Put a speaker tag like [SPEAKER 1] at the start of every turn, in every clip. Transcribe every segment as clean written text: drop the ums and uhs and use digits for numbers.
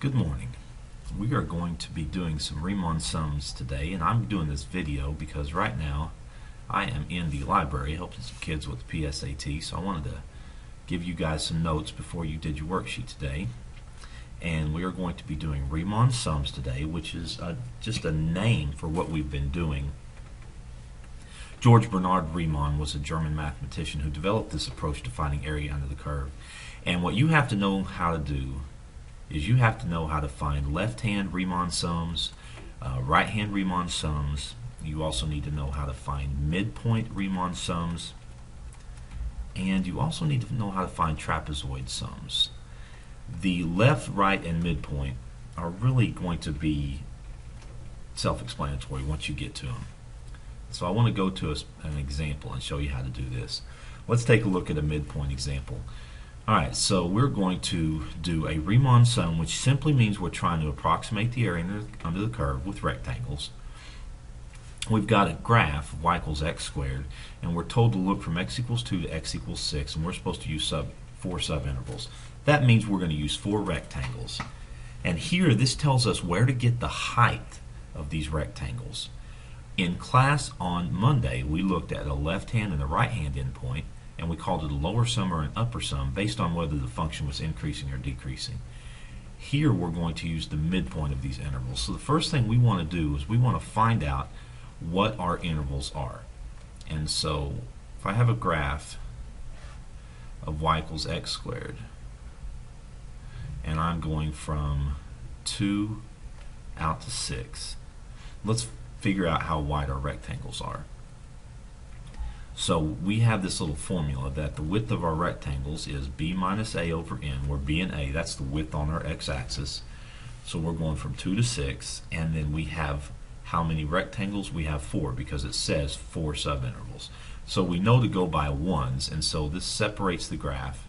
[SPEAKER 1] Good morning. We are going to be doing some Riemann sums today, and I'm doing this video because right now I am in the library helping some kids with the PSAT, so I wanted to give you guys some notes before you did your worksheet today. And we are going to be doing Riemann sums today, which is just a name for what we've been doing. George Bernard Riemann was a German mathematician who developed this approach to finding area under the curve. And what you have to know how to do is you have to know how to find left-hand Riemann sums, right-hand Riemann sums. You also need to know how to find midpoint Riemann sums, and you also need to know how to find trapezoid sums. The left, right, and midpoint are really going to be self-explanatory once you get to them. So I want to go to an example and show you how to do this. Let's take a look at a midpoint example. Alright, so we're going to do a Riemann sum, which simply means we're trying to approximate the area under the curve with rectangles. We've got a graph of y equals x squared, and we're told to look from x equals 2 to x equals 6, and we're supposed to use 4 subintervals. That means we're going to use 4 rectangles. And here, this tells us where to get the height of these rectangles. In class on Monday, we looked at a left-hand and a right-hand endpoint, and we called it a lower sum or an upper sum based on whether the function was increasing or decreasing. Here we're going to use the midpoint of these intervals. So the first thing we want to do is we want to find out what our intervals are. And so if I have a graph of y equals x squared, and I'm going from 2 out to 6, let's figure out how wide our rectangles are. So we have this little formula that the width of our rectangles is b minus a over n, where b and a, that's the width on our x-axis. So we're going from 2 to 6, and then we have how many rectangles? We have 4, because it says 4 subintervals. So we know to go by ones, and so this separates the graph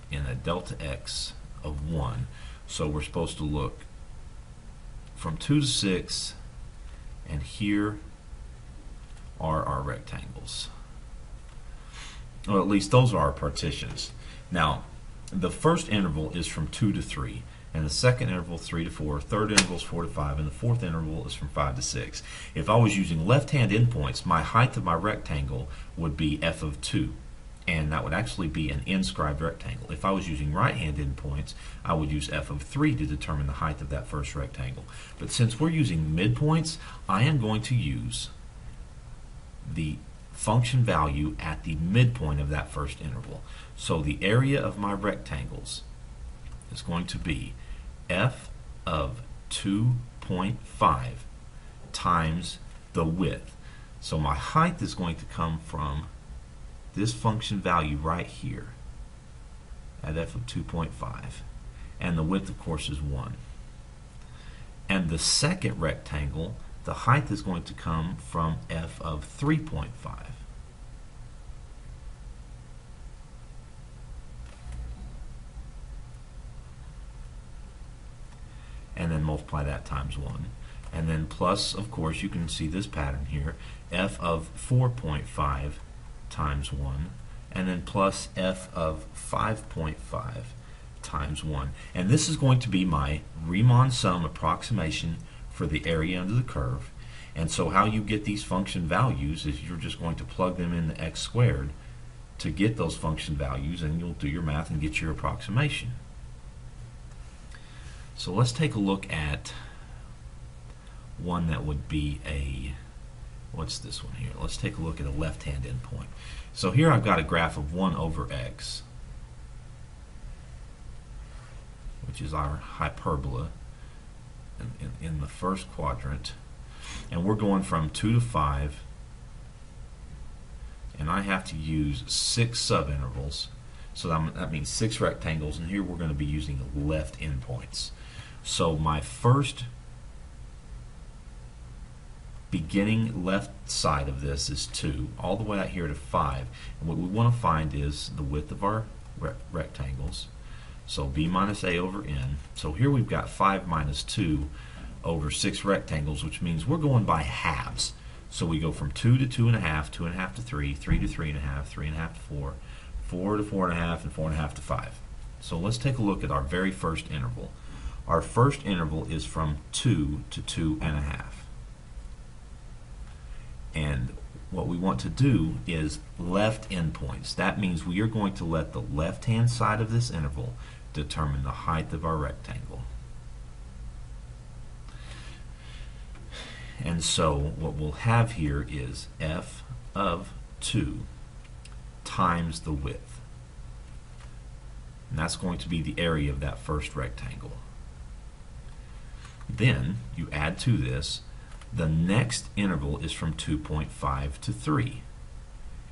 [SPEAKER 1] in a delta x of 1. So we're supposed to look from 2 to 6, and here are our rectangles. Or at least those are our partitions. Now, the first interval is from 2 to 3, and the second interval 3 to 4, third interval is 4 to 5, and the fourth interval is from 5 to 6. If I was using left-hand endpoints, my height of my rectangle would be f of 2, and that would actually be an inscribed rectangle. If I was using right-hand endpoints, I would use f of 3 to determine the height of that first rectangle. But since we're using midpoints, I am going to use the function value at the midpoint of that first interval. So the area of my rectangles is going to be f of 2.5 times the width. So my height is going to come from this function value right here at f of 2.5, and the width, of course, is 1. And the second rectangle, the height is going to come from f of 3.5. And then multiply that times 1. And then plus, of course, you can see this pattern here, f of 4.5 times 1, and then plus f of 5.5 times 1. And this is going to be my Riemann sum approximation for the area under the curve. And so how you get these function values is you're just going to plug them into x squared to get those function values, and you'll do your math and get your approximation. So let's take a look at one that would be a, what's this one here? Let's take a look at a left-hand endpoint. So here I've got a graph of 1 over x, which is our hyperbola in the first quadrant, and we're going from 2 to 5, and I have to use 6 subintervals, so that means 6 rectangles, and here we're going to be using left endpoints. So my first beginning left side of this is 2, all the way out here to 5, and what we want to find is the width of our rectangles. So b minus a over n. So here we've got 5 minus 2 over 6 rectangles, which means we're going by halves. So we go from 2 to 2.5, 2.5 to 3, 3 to 3.5, 3.5 to 4, 4 to 4.5, and 4.5 to 5. So let's take a look at our very first interval. Our first interval is from 2 to 2.5. And what we want to do is left endpoints. That means we are going to let the left-hand side of this interval determine the height of our rectangle. And so what we'll have here is f of 2 times the width. And that's going to be the area of that first rectangle. Then you add to this, the next interval is from 2.5 to 3.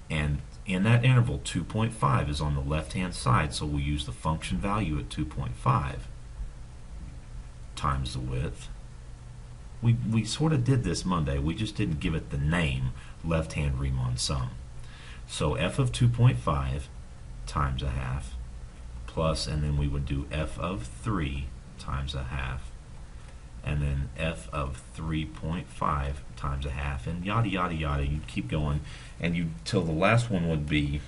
[SPEAKER 1] And in that interval, 2.5 is on the left-hand side, so we'll use the function value at 2.5 times the width. We sort of did this Monday, we just didn't give it the name left-hand Riemann sum. So f of 2.5 times a half plus, and then we would do f of 3 times a half, and then f of 3.5 times a half, and yada yada yada. You keep going, and you till the last one would be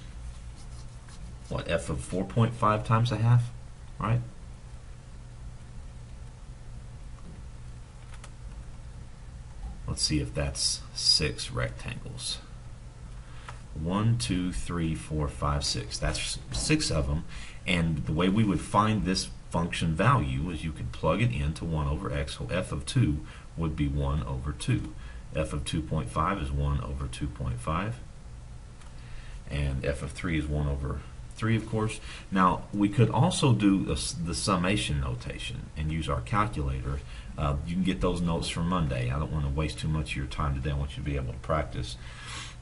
[SPEAKER 1] what, f of 4.5 times a half, right? Let's see if that's 6 rectangles. 1, 2, 3, 4, 5, 6. That's 6 of them. And the way we would find this function value is you could plug it into 1 over x. So f of 2 would be 1 over 2. F of 2.5 is 1 over 2.5. And f of 3 is 1 over 3, of course. Now, we could also do the summation notation and use our calculator. You can get those notes from Monday. I don't want to waste too much of your time today. I want you to be able to practice.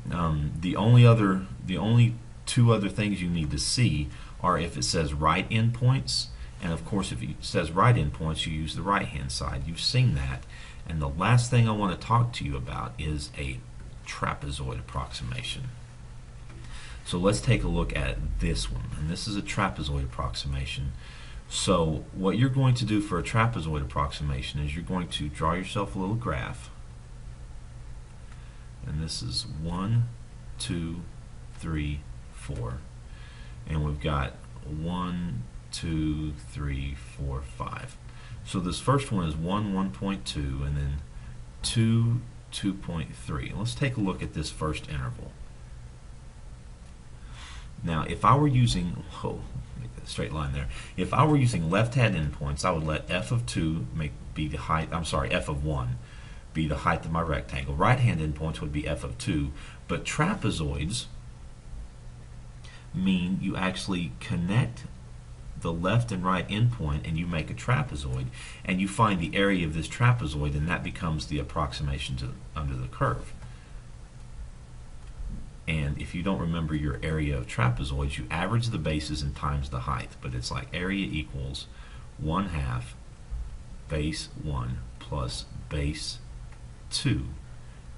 [SPEAKER 1] The only two other things you need to see are if it says right endpoints, and of course if it says right endpoints, you use the right hand side. You've seen that. And the last thing I want to talk to you about is a trapezoid approximation. So let's take a look at this one, and this is a trapezoid approximation. So what you're going to do for a trapezoid approximation is you're going to draw yourself a little graph, and this is 1, 2, 3, 4, and we've got 1, 2, 3, 4, 5. So this first one is 1, 1.2, and then 2, 2.3. Let's take a look at this first interval. Now, if I were using, make that straight line there. If I were using left-hand endpoints, I would let f of 2 be the height. I'm sorry, f of 1 be the height of my rectangle. Right-hand endpoints would be f of 2, but trapezoids mean you actually connect the left and right endpoint and you make a trapezoid, and you find the area of this trapezoid, and that becomes the approximation to under the curve. And if you don't remember your area of trapezoids, you average the bases and times the height, but it's like area equals 1/2 base 1 plus base 2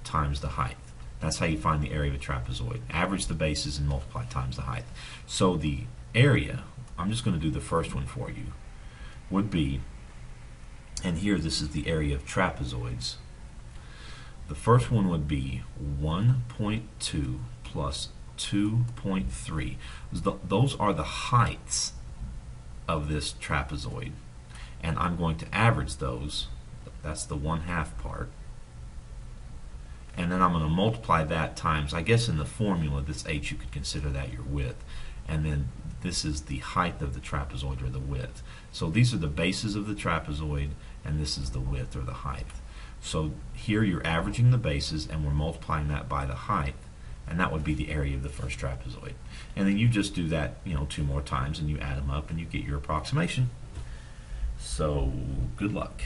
[SPEAKER 1] times the height. That's how you find the area of a trapezoid. Average the bases and multiply times the height. So the area, I'm just going to do the first one for you, would be, and here this is the area of trapezoids. The first one would be 1.2 plus 2.3. Those are the heights of this trapezoid, and I'm going to average those. That's the 1/2 part, and then I'm going to multiply that times, I guess in the formula, this h, you could consider that your width, and then this is the height of the trapezoid, or the width. So these are the bases of the trapezoid, and this is the width, or the height. So here you're averaging the bases, and we're multiplying that by the height, and that would be the area of the first trapezoid. And then you just do that, 2 more times, and you add them up, and you get your approximation. So good luck.